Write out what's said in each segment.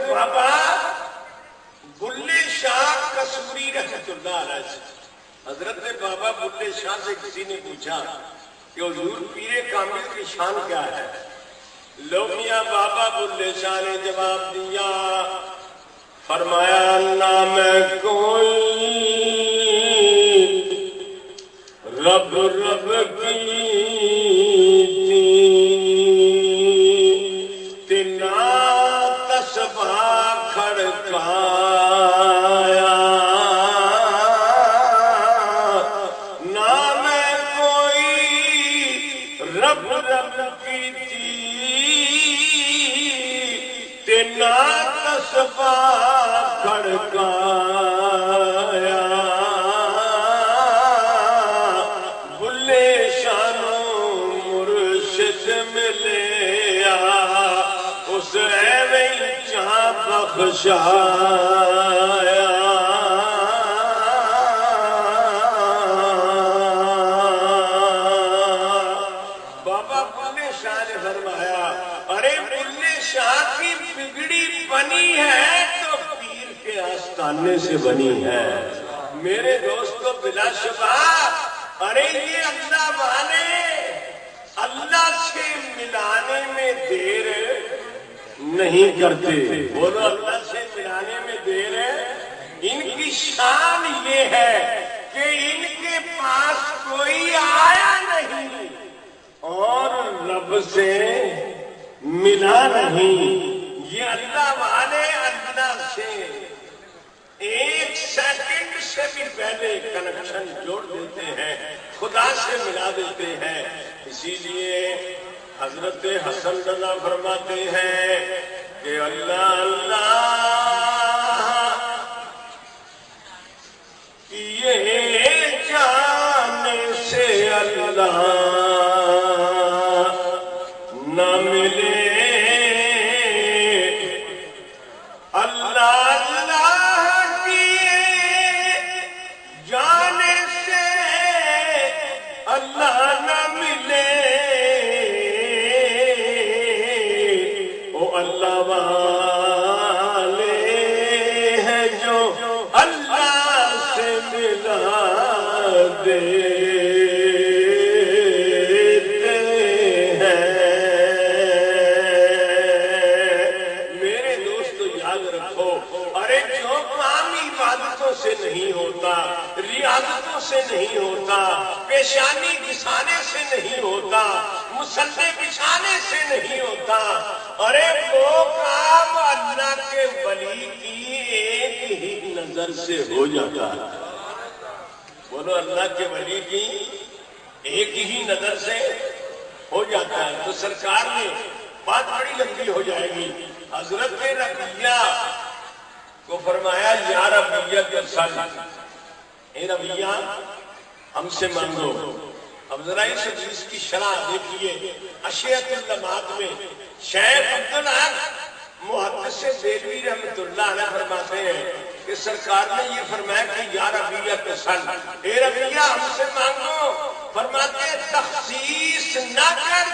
بابا بلے شاہ کسوری رحمۃ اللہ علیہ سے، حضرت بابا بلے شاہ سے کسی نے پوچھا کہ حضور پیر کامل کی شان کیا ہے؟ لو میاں بابا بلے شاہ نے جواب دیا، فرمایا نام کوئی رب رب کی تینا تسبیح کھڑکایا، نام کوئی رب رب کی تینا تسبیح کھڑکایا، بلے شانو مرشد ملیا، اس ایویں جہاں بخشایا۔ بابا بلے شاہ نے فرمایا ارے بلے شاہ کی بگڑی بنی ہے تو پیر کے آستانے سے بنی ہے۔ میرے دوستو بلا شبہ ارے یہ اللہ والے اللہ سے ملانے میں دیر نہیں کرتے، بولو اللہ سے ملانے میں دیر ہے۔ ان کی شان یہ ہے کہ ان کے پاس کوئی آیا نہیں اور رب سے ملا نہیں۔ یہ اللہ والے اللہ سے ایک سیکنڈ سے بھی پہلے کنیکشن جوڑ دیتے ہیں، خدا سے ملا دیتے ہیں۔ اسی لیے حضرت حسن رضا فرماتے ہیں کہ اللہ اللہ یہ جانے سے اللہ نہ ملے، اللہ اللہ نہ ملے، او اللہ والے ہیں جو اللہ سے ملا دیتے ہیں۔ میرے دوست یاد رکھو ارے جو کام عبادتوں سے نہیں ہوتا، ریاضتوں سے نہیں ہوتا، پیشانی بچھانے سے نہیں ہوتا، مسلح بچھانے سے نہیں ہوتا، ارے وہ کام اللہ کے ولی کی ایک ہی نظر سے ہو جاتا ہے۔ بولو اللہ کے ولی کی ایک ہی نظر سے ہو جاتا ہے۔ تو سرکار نے بات بڑی لمبی ہو جائے گی، حضرت ربیہ کو فرمایا یا ربیہ کے ساتھ اے ربیہ ہم سے مانگو۔ اب ذرا اس حدیث کی شرح دیکھیے، اشیاء اللمات میں شیخ عبدالحق محدث دہلوی رحمۃ اللہ علیہ فرماتے ہیں کہ سرکار نے یہ فرمایا کہ یا ربیہ کے سن، اے ربیہ ہم سے مانگو۔ فرماتے ہیں تخصیص نہ کر،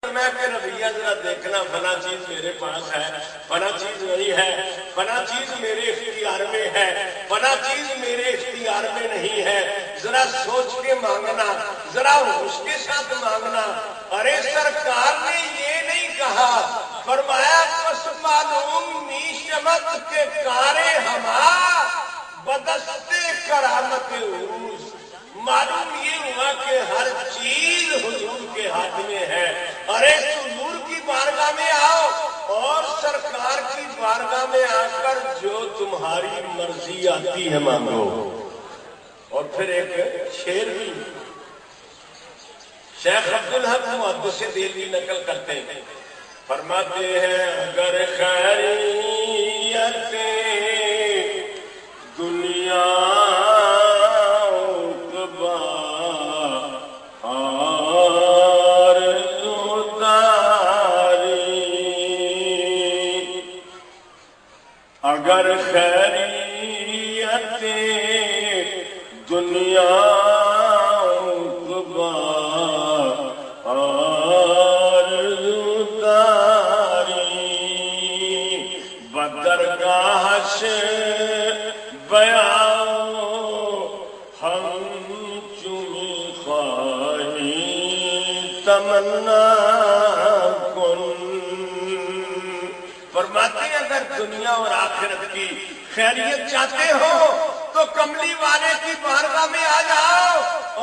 میں کہ ربیہ ذرا دیکھنا فلاں چیز میرے پاس ہے، فلاں چیز نہیں ہے، فلاں چیز میرے اختیار میں ہے، فلاں چیز میرے اختیار میں نہیں ہے، ذرا سوچ کے مانگنا، ذرا ہوش کے ساتھ مانگنا۔ ارے سرکار نے یہ نہیں کہا، فرمایا پس معلوم نیشمت کے کارے ہما بدستے کرامت عروج، معلوم یہ ہوا کہ ہر چیز حضور کے ہاتھ میں ہے۔ ارے حضور کی بارگاہ میں آؤ اور سرکار کی بارگاہ میں آ کر جو تمہاری مرضی آتی ہے مانگو۔ اور پھر ایک شعر بھی شیخ عبدالحق محدث دہلوی نقل کرتے ہیں، فرماتے ہیں اگر خیریت دنیا اگر خیریت دنیا عقبیٰ آرزو داری، درگاہش بیاؤ ہم چمی خواہی تمنا کن. فرماتے ہیں اگر دنیا اور آخرت کی خیریت چاہتے ہو تو کملی والے کی بارگاہ میں آ جاؤ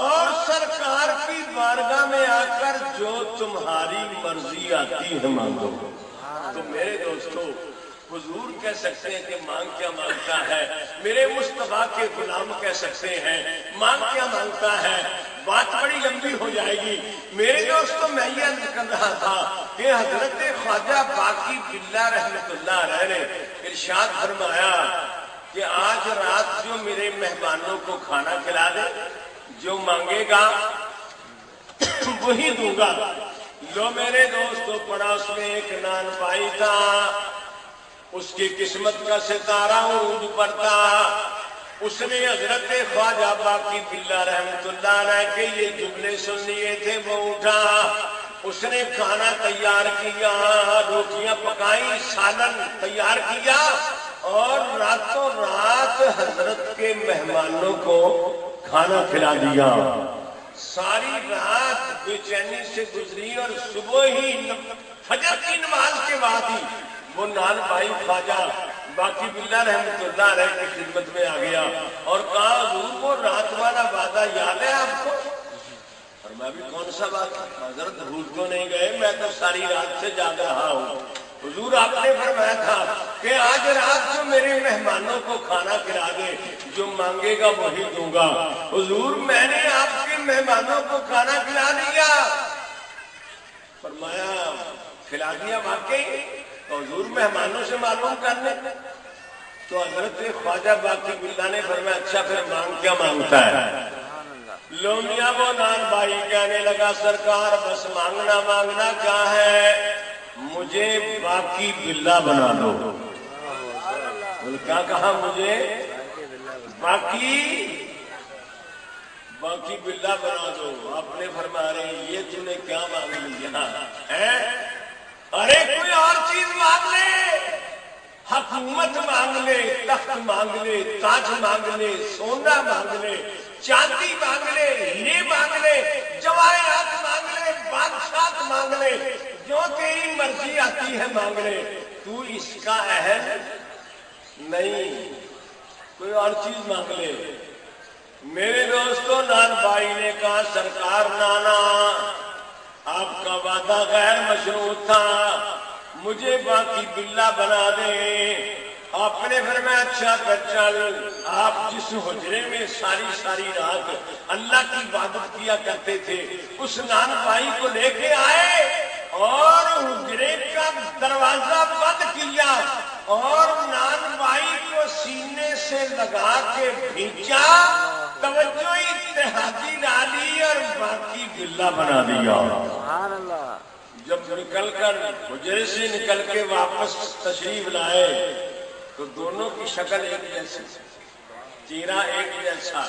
اور سرکار کی بارگاہ میں آ کر جو تمہاری مرضی آتی ہے مانگو. تو میرے دوستو حضور کہہ سکتے ہیں کہ مانگ کیا مانگتا ہے, میرے مصطفیٰ کے غلام کہہ سکتے ہیں مانگ کیا مانگتا ہے. بات بڑی لمبی ہو جائے گی میرے دوستو. میں یہ عرض کر رہا تھا کہ حضرت خواجہ باقی باللہ رحمۃ اللہ علیہ نے ارشاد فرمایا کہ آج رات جو میرے مہمانوں کو کھانا کھلا دے, جو مانگے گا وہی دوں گا. لو میرے دوستو پڑوس میں ایک نان بھائی تھا, اس کی قسمت کا ستارہ عروج پر تھا. اس نے حضرت خواجہ باقی باللہ رحمۃ اللہ علیہ کے یہ جملے سن لیے تھے. وہ اٹھا, اس نے کھانا تیار کیا, روٹیاں پکائی, سالن تیار کیا اور راتوں رات حضرت کے مہمانوں کو کھانا کھلا دیا. ساری رات بے چینی سے گزری اور صبح ہی فجر کی نماز کے بعد ہی وہ نان بھائی خواجہ باقی باللہ رحمۃ اللہ علیہ کی خدمت میں آ گیا اور کہا حضور وہ رات والا وعدہ یاد ہے آپ کو؟ اور میں بھی کون سا بات, حضرت بھول تو نہیں گئے, میں تو ساری رات سے جاگ رہا ہوں. حضور آپ نے فرمایا تھا کہ آج رات جو میرے مہمانوں کو کھانا کھلا دے, جو مانگے گا وہی دوں گا. حضور میں نے آپ کے مہمانوں کو کھانا کھلا دیا. فرمایا کھلا دیا واقعی؟ تو حضور مہمانوں سے معلوم کرنے. تو حضرت خواجہ باقی باللہ نے فرمایا اچھا پھر مانگ کیا مانگتا ہے؟ لو میاں وہ نان بھائی کہنے لگا سرکار بس مانگنا مانگنا کیا ہے, مجھے باقی باللہ بنا دو. کیا کہا؟ مجھے باقی باللہ بنا دو. آپ نے فرما رہے یہ تم نے کیا مانگ لیا ہے؟ ارے کوئی اور چیز مانگ لے, حکومت مانگ لے, تخت مانگ لے, تاج مانگ لے, سونا مانگ لے, چاندی مانگ لے, ہیرے مانگ لے, جواہرات مانگ لے, بادشاہت مانگ لے, جو تیری مرضی آتی ہے مانگ لے, تو اس کا اہل نہیں. کوئی اور چیز مانگ لے. میرے دوستو نان بھائی نے کہا سرکار نانا آپ کا وعدہ غیر مشروط تھا, مجھے باقی باللہ بنا دیں. آپ نے فرمایا اچھا کر چل. آپ جس حجرے میں ساری رات اللہ کی عبادت کیا کرتے تھے اس نان بھائی کو لے کے آئے اور حجرے کا دروازہ بند کیا اور نان بھائی کو سینے سے لگا کے بھیجا, توجہ اتحادی ڈالی اور باقی باللہ بنا دیا. جب نکل کر حجرے سے نکل کے واپس تشریف لائے تو دونوں کی شکل ایک جیسی, چہرہ ایک جیسا.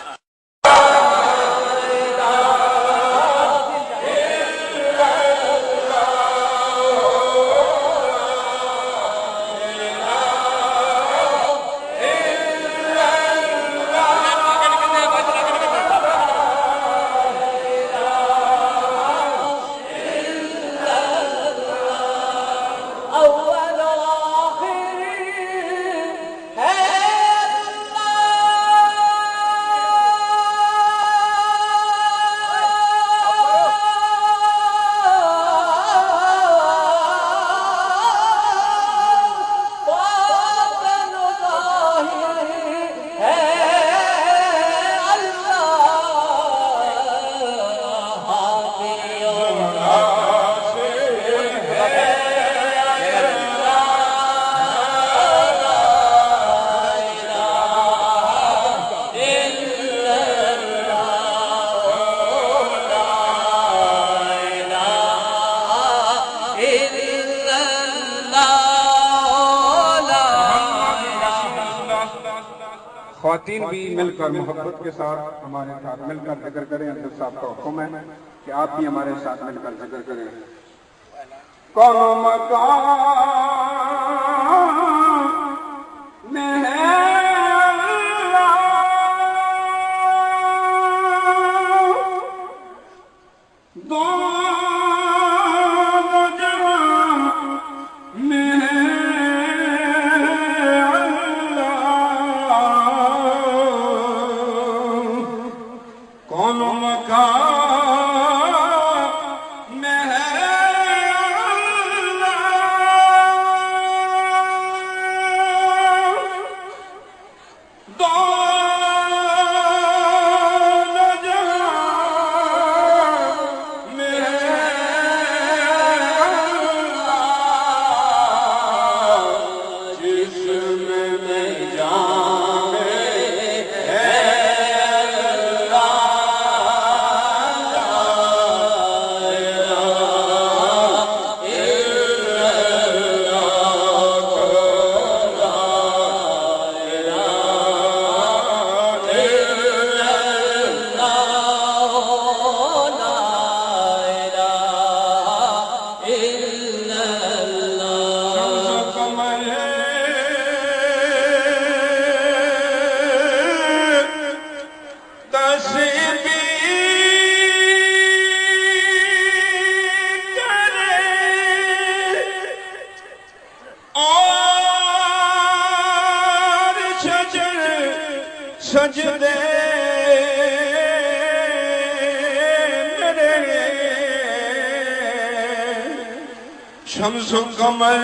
خواتین بھی مل کر محبت کے ساتھ ہمارے ساتھ مل کر ذکر کریں. عبد صاحب کا حکم ہے کہ آپ بھی ہمارے ساتھ مل کر ذکر کریں. کون مکان اور شجر سجدے میرے شمس و قمر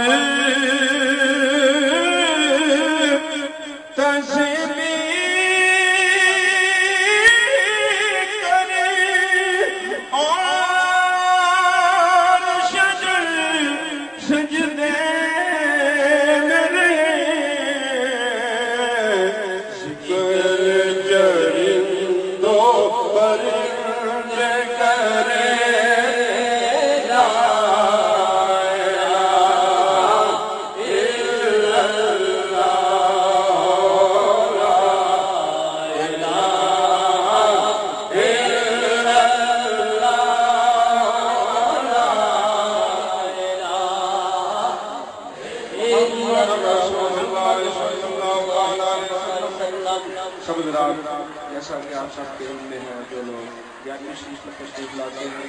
جیسا کہ آپ سب کے علم میں ہے جو لوگ گیارہویں شریف میں تشریف لاتے ہیں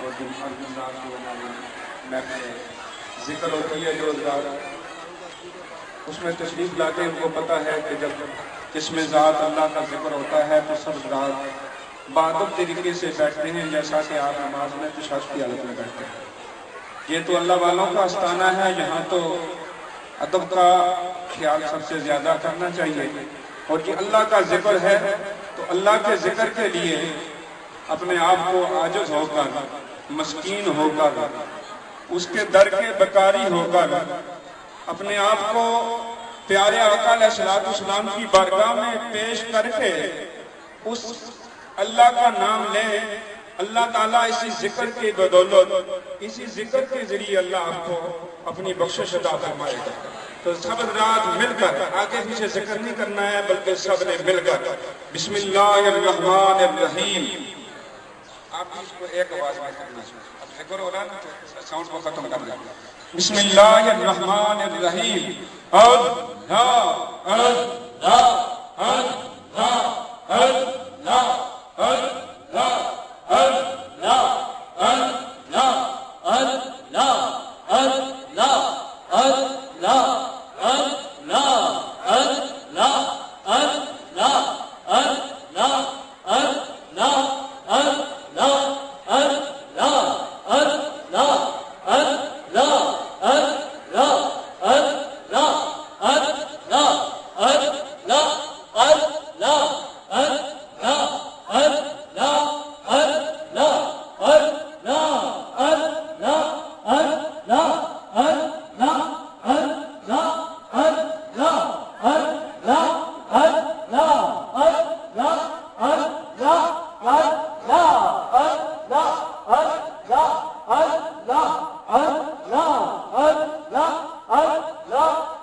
اور جن رات جو محفل ذکر ہوتی ہے جو رات اس میں تشریف لاتے ہیں ان کو پتہ ہے کہ جب جس میں ذات اللہ کا ذکر ہوتا ہے تو سب رات بادب طریقے سے بیٹھتے ہیں جیسا کہ آپ نماز میں تشہد کی حالت میں بیٹھتے ہیں. یہ تو اللہ والوں کا آستانہ ہے. یہاں تو ادب کا خیال سب سے زیادہ کرنا چاہیے اور یہ اللہ کا ذکر ہے تو اللہ کے ذکر کے لیے اپنے آپ کو عاجز ہو کر مسکین ہو کر اس کے در کے بکاری ہو کر اپنے آپ کو پیارے آقا علیہ السلام کی بارگاہ میں پیش کر کے اس اللہ کا نام لیں. اللہ تعالیٰ اسی ذکر کی بدولت اسی ذکر کے ذریعے اللہ آپ کو اپنی بخشش عطا فرمائے گا. تو سب رات مل کر آگے پیچھے ذکر نہیں کرنا ہے بلکہ سب نے مل کر بسم اللہ الرحمن الرحیم. آپ اس کو ایک آواز میں کرنا ہے. اب ذکر ہو رہا ہے نا تو ساؤنڈ کو ختم کر دیں. بسم اللہ الرحمن الرحیم. اللہ اللہ اللہ اللہ اللہ Allah